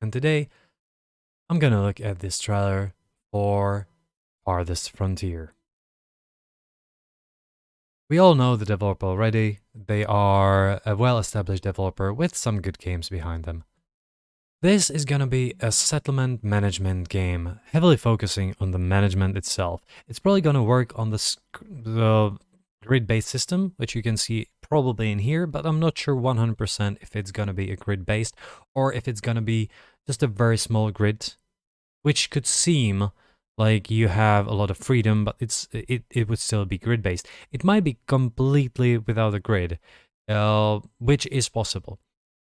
and today I'm gonna look at this trailer for Farthest Frontier. We all know the developer already. They are a well-established developer with some good games behind them. This is gonna be a settlement management game, heavily focusing on the management itself. It's probably gonna work on the grid-based system, which you can see probably in here, but I'm not sure 100% if it's gonna be a grid-based or if it's gonna be just a very small grid, which could seem like you have a lot of freedom, but it would still be grid-based. It might be completely without a grid, which is possible.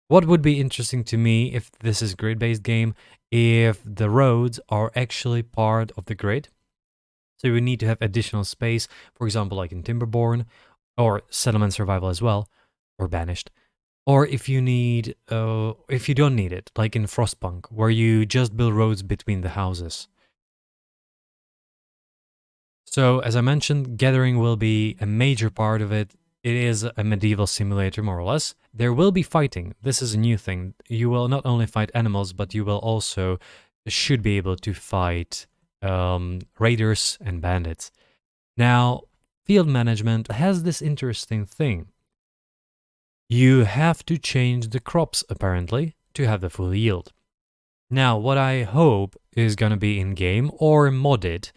What would be interesting to me if this is grid-based game, if the roads are actually part of the grid. So we need to have additional space, for example, like in Timberborn, or Settlement Survival as well, or Banished. Or if you need, if you don't need it, like in Frostpunk, where you just build roads between the houses. So as I mentioned, gathering will be a major part of it. It is a medieval simulator, more or less. There will be fighting. This is a new thing. You will not only fight animals, but you will also should be able to fight raiders and bandits. Now, field management has this interesting thing. You have to change the crops, apparently, to have the full yield. Now, what I hope is going to be in-game or modded.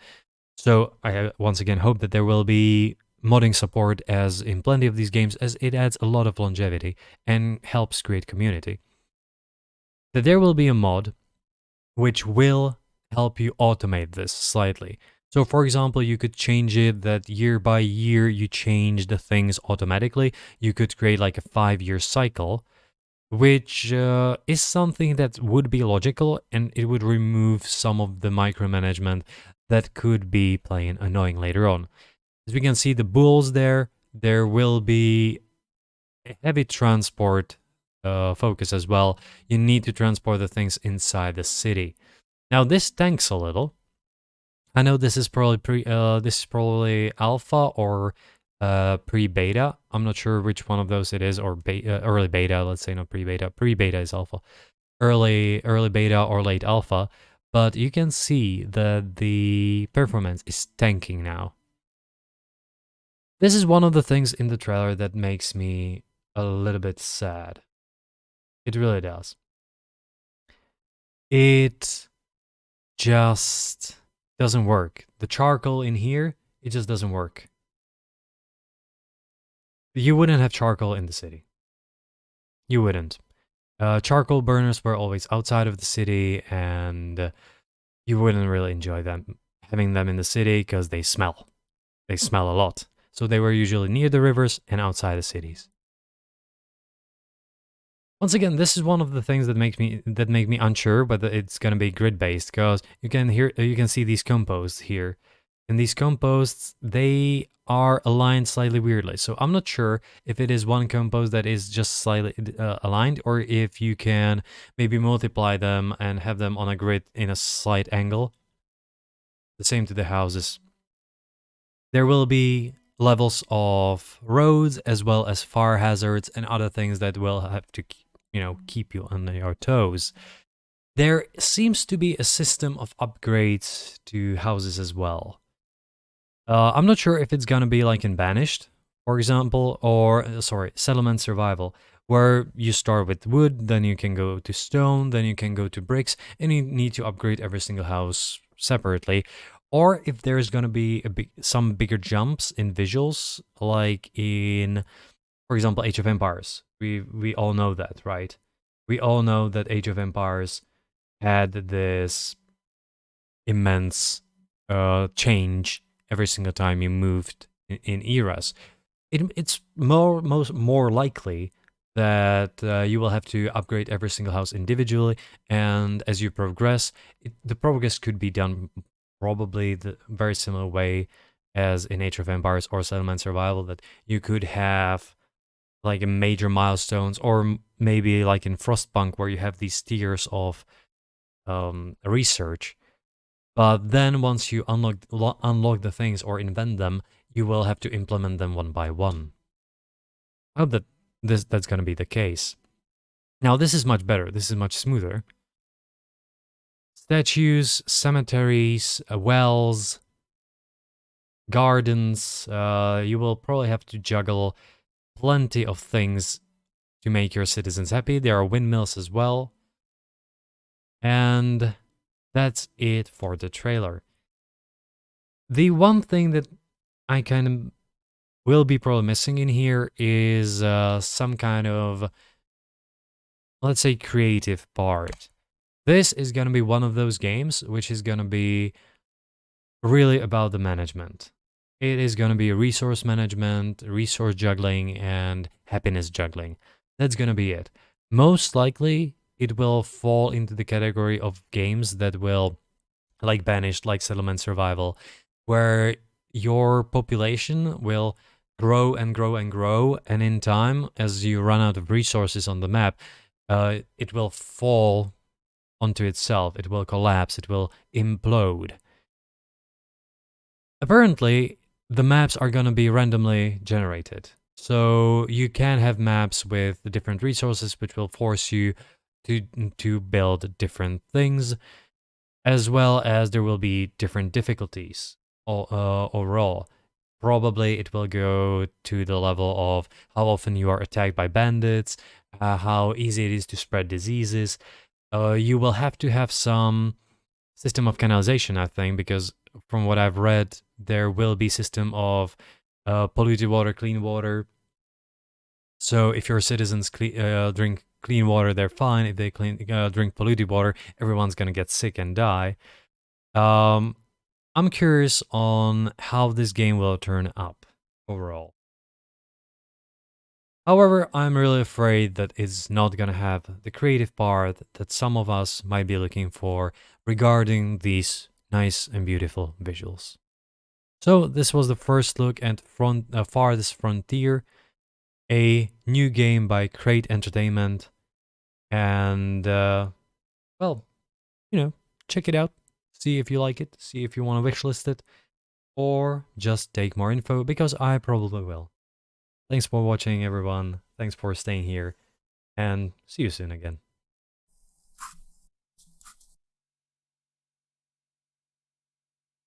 So I once again hope that there will be modding support as in plenty of these games, as it adds a lot of longevity and helps create community. That there will be a mod which will help you automate this slightly. So for example, you could change it that year by year you change the things automatically. You could create like a 5-year cycle, which is something that would be logical, and it would remove some of the micromanagement that could be playing annoying later on. As we can see, the bulls there will be a heavy transport focus as well. You need to transport the things inside the city. Now this tanks a little. I know this is probably alpha or pre-beta. I'm not sure which one of those it is, or early beta. Let's say not pre-beta. Pre-beta is alpha. Early beta or late alpha. But you can see that the performance is tanking now. This is one of the things in the trailer that makes me a little bit sad. It really does. It just doesn't work. The charcoal in here, it just doesn't work. You wouldn't have charcoal in the city. You wouldn't. Charcoal burners were always outside of the city, and you wouldn't really enjoy them having them in the city because they smell. They smell a lot. So they were usually near the rivers and outside the cities. Once again, this is one of the things that make me unsure whether it's gonna be grid based, because you can see these composts here, and these composts, they are aligned slightly weirdly. So I'm not sure if it is one compost that is just slightly aligned, or if you can maybe multiply them and have them on a grid in a slight angle. The same to the houses. There will be levels of roads as well as fire hazards and other things that will have to, keep you on your toes. There seems to be a system of upgrades to houses as well. I'm not sure if it's gonna be like in Banished, for example, or Settlement Survival, where you start with wood, then you can go to stone, then you can go to bricks, and you need to upgrade every single house separately. Or if there's gonna be some bigger jumps in visuals, like in, for example, Age of Empires. We all know that, right? We all know that Age of Empires had this immense change every single time you moved in eras. It's more likely that you will have to upgrade every single house individually, and as you progress, the progress could be done probably the very similar way as in Age of Empires or Settlement Survival, that you could have like a major milestones, or maybe like in Frostpunk where you have these tiers of research. But then once you unlock the things or invent them, you will have to implement them one by one. I hope that that's going to be the case. Now this is much better. This is much smoother. Statues, cemeteries, wells, gardens. You will probably have to juggle plenty of things to make your citizens happy. There are windmills as well. And that's it for the trailer. The one thing that I kind of will be probably missing in here is some kind of, let's say, creative part. This is going to be one of those games which is going to be really about the management. It is going to be resource management, resource juggling, and happiness juggling. That's going to be it. Most likely, it will fall into the category of games that will, like Banished, like Settlement Survival, where your population will grow and grow and grow, and in time, as you run out of resources on the map, it will fall onto itself, it will collapse, it will implode. Apparently, the maps are going to be randomly generated. So you can have maps with different resources which will force you to build different things, as well as there will be different difficulties overall. Probably it will go to the level of how often you are attacked by bandits, how easy it is to spread diseases. You will have to have some system of canalization, I think, because from what I've read, there will be system of polluted water, clean water. So if your citizens drink clean water, they're fine. If they drink polluted water, everyone's gonna get sick and die. I'm curious on how this game will turn up overall. However, I'm really afraid that it's not gonna have the creative part that some of us might be looking for regarding these nice and beautiful visuals. So this was the first look at Farthest Frontier, a new game by Crate Entertainment, and well, check it out, see if you like it, see if you want to wishlist it, or just take more info, because I probably will. Thanks for watching, everyone. Thanks for staying here, and see you soon again.